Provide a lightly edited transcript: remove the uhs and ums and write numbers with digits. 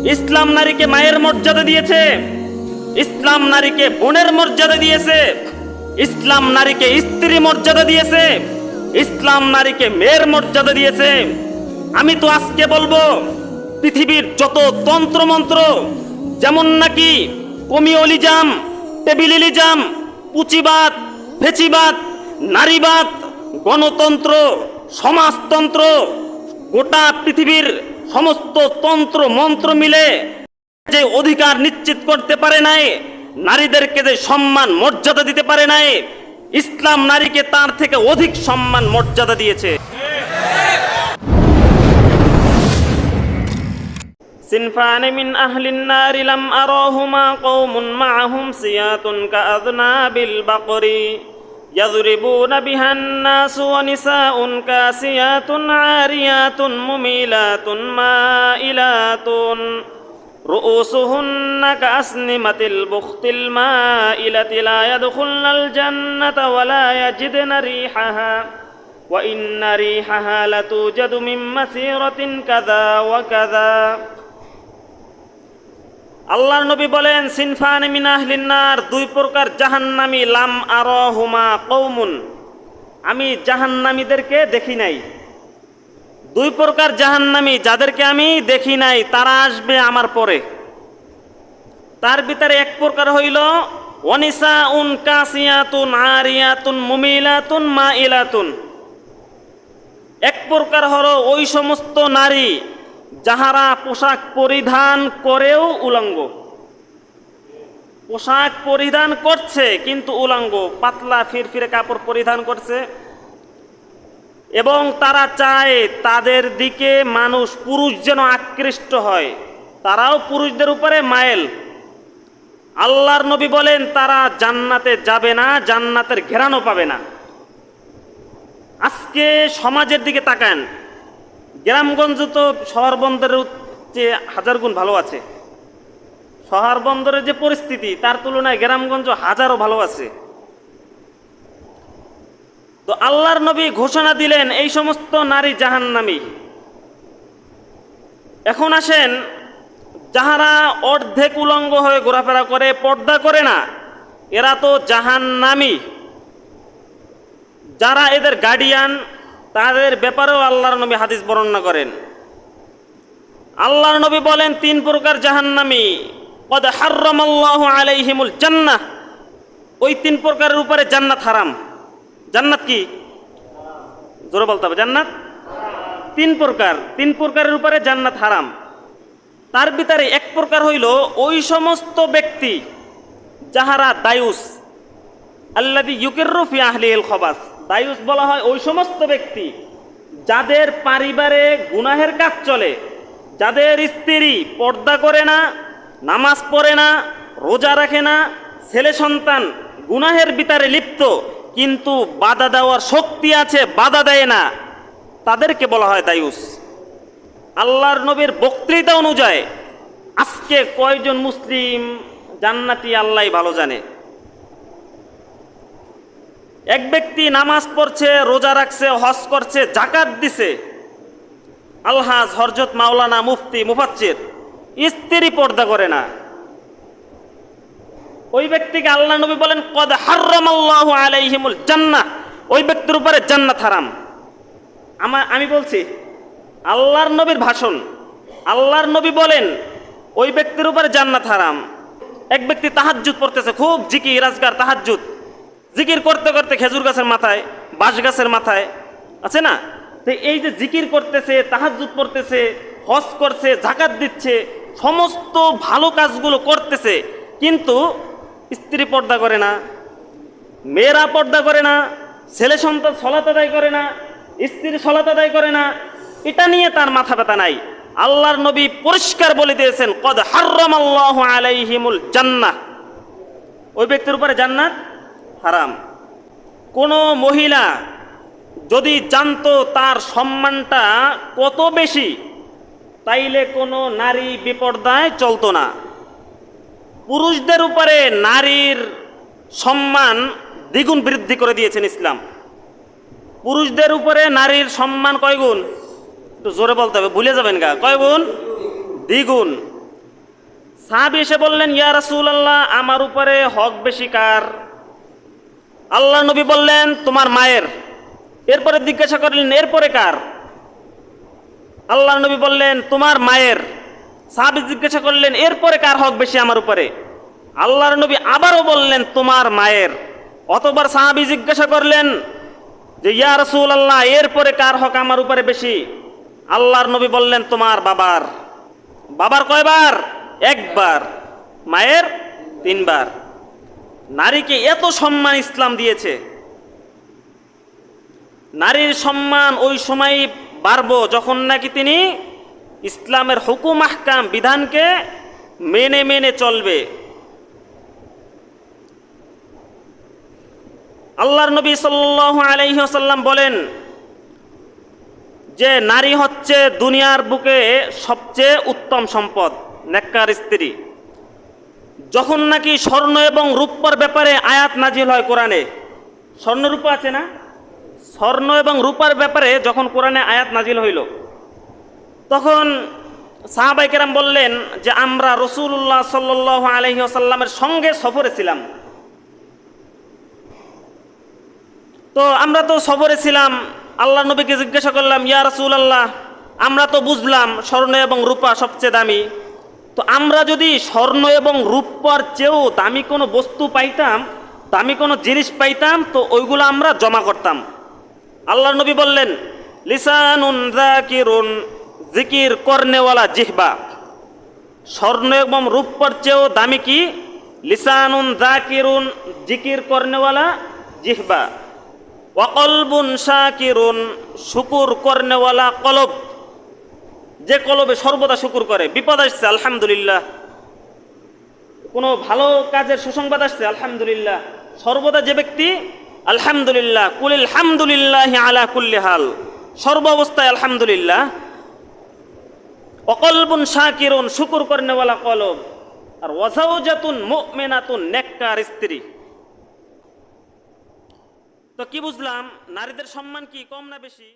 ইসলাম নারীকে মায়ের মর্যাদা দিয়েছে, ইসলাম নারীকে বোনের মর্যাদা দিয়েছে, ইসলাম নারীকে স্ত্রী মর্যাদা দিয়েছে, ইসলাম নারীকে মেয়ের মর্যাদা দিয়েছে। আমি তো আজকে বলবো, পৃথিবীর যত তন্ত্রমন্ত্র, যেমন নাকি কমিউনিজম, টেবিলিজম, পুঁচিবাদ, ফেচিবাদ, নারীবাদ, গণতন্ত্র, সমাজতন্ত্র, গোটা পৃথিবীর সমস্ত তন্ত্র মন্ত্র মিলে যে অধিকার নিশ্চিত করতে পারে নাই, নারীদেরকে যে সম্মান মর্যাদা দিতে পারে নাই, ইসলাম নারীকে তার থেকে অধিক সম্মান মর্যাদা দিয়েছে। সিনফানি মিন আহলিন নারি লাম আরাহুমা কওমুন মাআহুম সিয়াতুন কাআযনাবিল বাকরি ইয়াযরিবুনা বিহান নাসু ওয়া নিসাউন কাসিয়াতুন আরিয়াতুন মুমিলাতুন মাইলাতুন রুউসুহুন্না কাসনিমাতিল বুখতিল মাইলাতি লা ইয়াদখুলনাল জান্নাতা ওয়া লা ইয়াজিদনা রিহাহা ওয়া ইন্না রিহাহা লাতুজাদু মিন মাসিরাতিন কাযা ওয়া কাযা। আল্লাহর নবী বলেন, সিনফানি মিন আহলিন নার, দুই প্রকার জাহান্নামী, লাম আরাহুমা কওমুন, আমি জাহান্নামীদেরকে দেখি নাই। দুই প্রকার জাহান্নামী যাদেরকে আমি দেখি নাই, তারা আসবে আমার পরে। তার ভিতরে এক প্রকার হইল ওয়ানিসাউন কাসিয়াতুন আরিয়াতুন মুমিলাতুন মাইলাতুন। এক প্রকার হলো ওই সমস্ত নারী যাহারা পোশাক পরিধান করেও উলঙ্গ, পোশাক পরিধান করছে কিন্তু উলঙ্গ, পাতলা ফিরফিরে কাপড় পরিধান করছে, এবং তারা চায় তাদের দিকে মানুষ, পুরুষ যেন আকৃষ্ট হয়, তারাও পুরুষদের উপরে মায়েল। আল্লাহর নবী বলেন, তারা জান্নাতে যাবে না, জান্নাতের ঘেরানো পাবে না। আজকে সমাজের দিকে তাকান, গ্রামগঞ্জ তো শহর বন্দরের চেয়ে হাজার গুণ ভালো আছে। শহর বন্দরের যে পরিস্থিতি, তার তুলনায় গ্রামগঞ্জ হাজারও ভালো আছে। তো আল্লাহর নবী ঘোষণা দিলেন এই সমস্ত নারী জাহান্নামী। এখন আসেন, যাহারা অর্ধেক উলঙ্গ হয়ে ঘোরাফেরা করে, পর্দা করে না, এরা তো জাহান্নামী। যারা এদের গার্ডিয়ান, তাদের ব্যাপারেও আল্লাহর নবী হাদিস বর্ণনা করেন। আল্লাহর নবী বলেন, তিন প্রকার জাহান্নামী, কদ হাররামাল্লাহু আলাইহিমুল জান্নাহ, ওই তিন প্রকারের উপরে জান্নাত হারাম। জান্নাত কি? জোরে বলতে হবে, জান্নাত তিন প্রকার, তিন প্রকারের উপরে জান্নাত হারাম। তার ভিতরে এক প্রকার হইল ওই সমস্ত ব্যক্তি যাহারা দায়ুস, আল্লাযী ইউকিররু ফি আহলিহিল খবাস। দায়ুস বলা হয় ওই সমস্ত ব্যক্তি যাদের পরিবারে গুনাহের কাজ চলে, যাদের স্ত্রী পর্দা করে না, নামাজ পড়ে না, রোজা রাখে না, ছেলে সন্তান গুনাহের ভিতরে লিপ্ত, কিন্তু বাধা দেওয়ার শক্তি আছে, বাধা দেয় না, তাদেরকে বলা হয় দায়ুস। আল্লাহর নবীর বক্তৃতা অনুযায়ী আজকে কয়জন মুসলিম জান্নাতি আল্লাহ ভালো জানে। এক ব্যক্তি নামাজ পড়ছে, রোজা রাখছে, হজ করছে, যাকাত দিছে, আলহাজ হযরত মাওলানা মুফতি মুফাচ্চির, স্ত্রী পর্দা করে না, ওই ব্যক্তিকে আল্লাহ নবী বলেন, কদ হাররামাল্লাহু আলাইহিমুল জান্নাহ, ওই ব্যক্তির উপরে জান্নাত হারাম। আমি বলছি আল্লাহর নবীর ভাষণ, আল্লাহর নবী বলেন ওই ব্যক্তির উপরে জান্নাত হারাম। এক ব্যক্তি তাহাজ্জুদ পড়তেছে, খুব জিকির আজকার, তাহাজ্জুদ জিকির করতে করতে খেজুর গাছের মাথায়, বাঁশ গাছের মাথায় আছে না, তো এই যে জিকির করতেছে, তাহাজ্জুদ পড়তেছে, হজ করছে, যাকাত দিচ্ছে, সমস্ত ভালো কাজগুলো করতেছে, কিন্তু স্ত্রী পর্দা করে না, মেয়েরা পর্দা করে না, ছেলে সন্তান সলাত আদায় করে না, স্ত্রী সলাত আদায় করে না, এটা নিয়ে তার মাথা ব্যথা নাই। আল্লাহর নবী পরিষ্কার বলে দিয়েছেন, কদ হাররামাল্লাহু আলাইহিমুল জান্নাহ, ওই ব্যক্তির উপরে জান্নাত হারাম। কোনো মহিলা যদি জানতো তার সম্মানটা কত বেশি, তাইলে কোনো নারী বিপর্দায় চলতো না। পুরুষদের উপরে নারীর সম্মান দ্বিগুণ বৃদ্ধি করে দিয়েছেন ইসলাম। পুরুষদের উপরে নারীর সম্মান কয় গুণ? একটু জোরে বলতে হবে, ভুলে যাবেন গা, কয় গুণ? দ্বিগুণ। সাহাবী এসে বললেন, ইয়া রাসূলুল্লাহ, আমার উপরে হক বেশি কার? আল্লাহ নবী বললেন, তোমার মায়ের। এরপরে জিজ্ঞাসা করলেন, এরপরে কার? আল্লাহ নবী বললেন, তোমার মায়ের। সাহাবী জিজ্ঞাসা করলেন, এরপরে কার হক বেশি আমার উপরে? আল্লাহর নবী আবারও বললেন, তোমার মায়ের। অতবার সাহাবী জিজ্ঞাসা করলেন যে, ইয়া রাসূলুল্লাহ, এরপরে কার হক আমার উপরে বেশি? আল্লাহর নবী বললেন, তোমার বাবার। বাবার কয়বার? একবার। মায়ের 3 বার। নারীকে এত সম্মান ইসলাম দিয়েছে। নারীর সম্মান ওই সময় বাড়বো যখন নাকি তিনি ইসলামের হুকুম আহকাম বিধানকে মেনে মেনে চলবে। আল্লাহর নবী সাল্লাল্লাহু আলাইহি ওয়াসাল্লাম বলেন যে নারী হচ্ছে দুনিয়ার বুকে সবচেয়ে উত্তম সম্পদ, নেককার স্ত্রী। যখন নাকি স্বর্ণ এবং রূপার ব্যাপারে আয়াত নাজিল হয় কোরআনে, স্বর্ণ রূপা আছে না, স্বর্ণ এবং রূপার ব্যাপারে যখন কোরআনে আয়াত নাজিল হইল, তখন সাহাবায়ে কেরাম বললেন যে আমরা রাসূলুল্লাহ সাল্লাল্লাহু আলাইহি ওয়াসাল্লামের সঙ্গে সফরে ছিলাম। তো আমরা তো সফরে ছিলাম, আল্লাহ নবীকে জিজ্ঞাসা করলাম, ইয়া রাসূলুল্লাহ, আমরা তো বুঝলাম স্বর্ণ এবং রূপা সবচেয়ে দামি, তো আমরা যদি স্বর্ণ এবং রূপার চেয়েও দামি কোনো বস্তু পাইতাম, দামি কোনো জিনিস পাইতাম, তো ওইগুলো আমরা জমা করতাম। আল্লাহ নবী বললেন, লিসানুন যাকিরুন, জিকির করনেওয়ালা জিহবা। স্বর্ণ এবং রূপার চেয়েও দামি কি? লিসানুন যাকিরুন, জিকির করনেওয়ালা জিহবা। ওয়া কলবুন শাকিরুন, শুকুর করনেওয়ালা কলব। যে কলবে সর্বদা শুকুর করে, বিপদ আসছে আলহামদুলিল্লাহ, কোনো ভালো কাজের সুসংবাদ আসছে আলহামদুলিল্লাহ, সর্বদা যে ব্যক্তি আলহামদুলিল্লাহ, কুলিল হামদুলিল্লাহি আলা কুল্লি হাল, সর্ব অবস্থায় আলহামদুলিল্লাহ। অকলবুন শাকিরুন, শুকুর করনেওয়ালা কলব। আর ওয়াজাউজাতুন মুমিনাতুন, নেককার স্ত্রী। তো কি বুঝলাম, নারীদের সম্মান কি কম না বেশি?